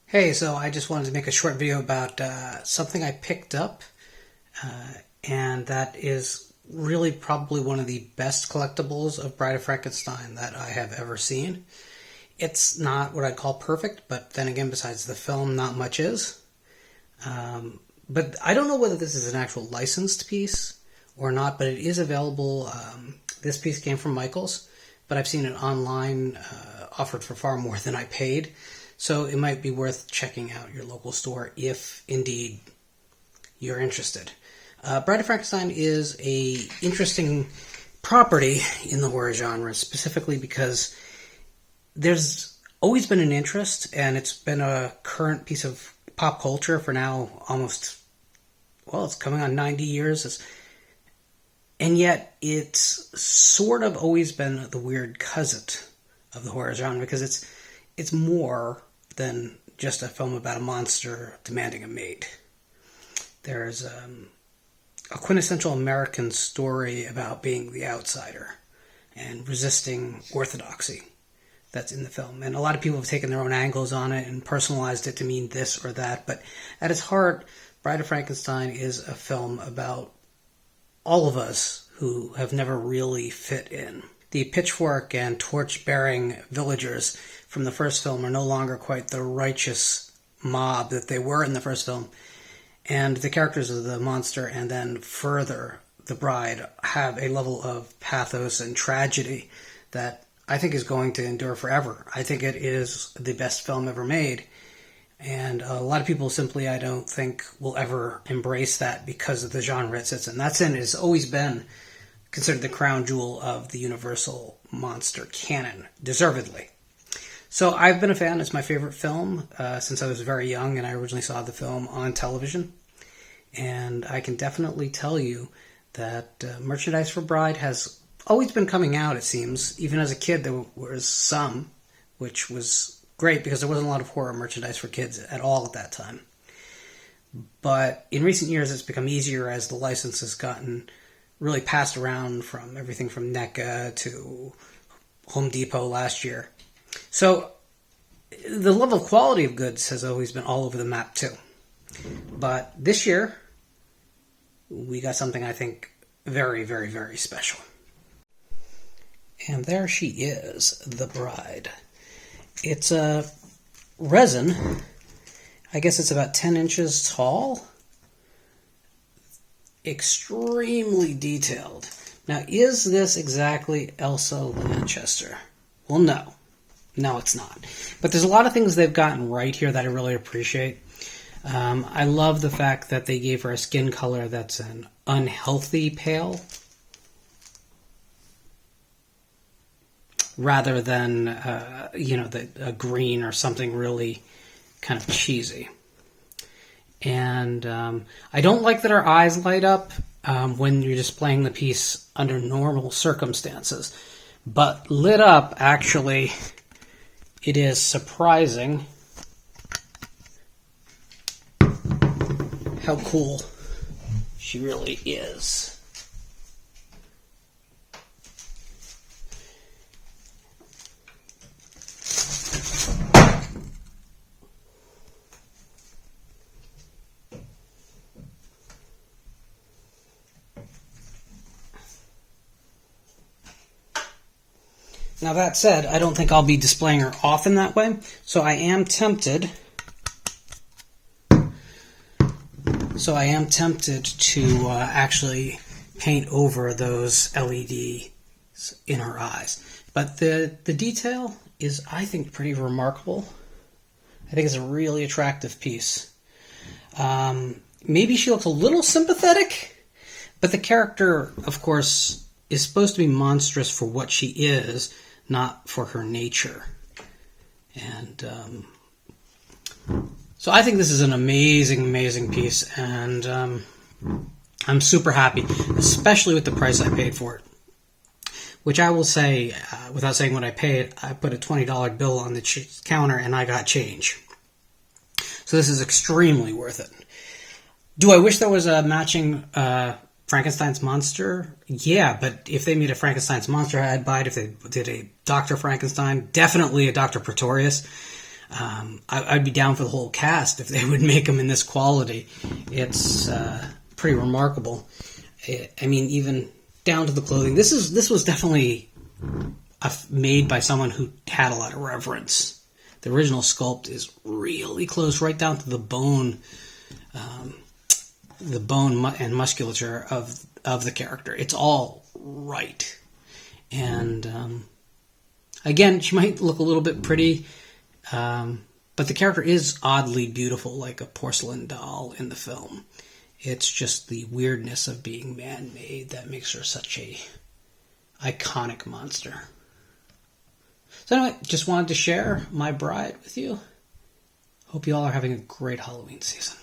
Hey, so I just wanted to make a short video about something I picked up, and that is really probably one of the best collectibles of Bride of Frankenstein that I have ever seen. It's not what I'd call perfect, but then again, besides the film, not much is. But I don't know whether this is an actual licensed piece or not, but it is available. This piece came from Michaels, but I've seen it online offered for far more than I paid. So it might be worth checking out your local store if indeed you're interested. Bride of Frankenstein is a interesting property in the horror genre, specifically because there's always been an interest, and it's been a current piece of pop culture for now almost, well, it's coming on 90 years. And yet it's sort of always been the weird cousin of the horror genre, because it's more than just a film about a monster demanding a mate. There's a quintessential American story about being the outsider and resisting orthodoxy that's in the film. And a lot of people have taken their own angles on it and personalized it to mean this or that. But at its heart, Bride of Frankenstein is a film about all of us who have never really fit in. The pitchfork and torch-bearing villagers from the first film are no longer quite the righteous mob that they were in the first film. And the characters of the monster and then further the bride have a level of pathos and tragedy that I think is going to endure forever. I think it is the best film ever made. And a lot of people simply, I don't think, will ever embrace that because of the genre it sits in. That sin has always been considered the crown jewel of the Universal monster canon, deservedly. So I've been a fan. It's my favorite film since I was very young, and I originally saw the film on television. And I can definitely tell you that merchandise for Bride has always been coming out, it seems. Even as a kid, there was some, which was great because there wasn't a lot of horror merchandise for kids at all at that time. But in recent years, it's become easier as the license has gotten really passed around, from everything from NECA to Home Depot last year. So the level of quality of goods has always been all over the map too. But this year, we got something I think very, very, very special. And there she is, the bride. It's a resin. I guess it's about 10 inches tall. Extremely detailed. Now, is this exactly Elsa Manchester? Well, no. No, it's not. But there's a lot of things they've gotten right here that I really appreciate. I love the fact that they gave her a skin color that's an unhealthy pale, rather than, a green or something really kind of cheesy. And I don't like that our eyes light up when you're displaying the piece under normal circumstances. But lit up, actually, it is surprising how cool she really is. Now, that said, I don't think I'll be displaying her often that way, so I am tempted to actually paint over those LEDs in her eyes. But the detail is, I think, pretty remarkable. I think it's a really attractive piece. Maybe she looks a little sympathetic, but the character, of course, is supposed to be monstrous for what she is, not for her nature. And so I think this is an amazing, amazing piece, and I'm super happy, especially with the price I paid for it. Which I will say, without saying what I paid, I put a $20 bill on the counter and I got change. So this is extremely worth it. Do I wish there was a matching Frankenstein's monster? Yeah, but if they made a Frankenstein's monster, I'd buy it. If they did a Dr. Frankenstein, definitely a Dr. Pretorius. I'd be down for the whole cast if they would make them in this quality. It's pretty remarkable. I mean, even down to the clothing. This was definitely made by someone who had a lot of reverence. The original sculpt is really close, right down to the bone and musculature of the character. It's all right. And again, she might look a little bit pretty, but the character is oddly beautiful, like a porcelain doll in the film. It's just the weirdness of being man-made that makes her such a iconic monster. So anyway, just wanted to share my bride with you. Hope you all are having a great Halloween season.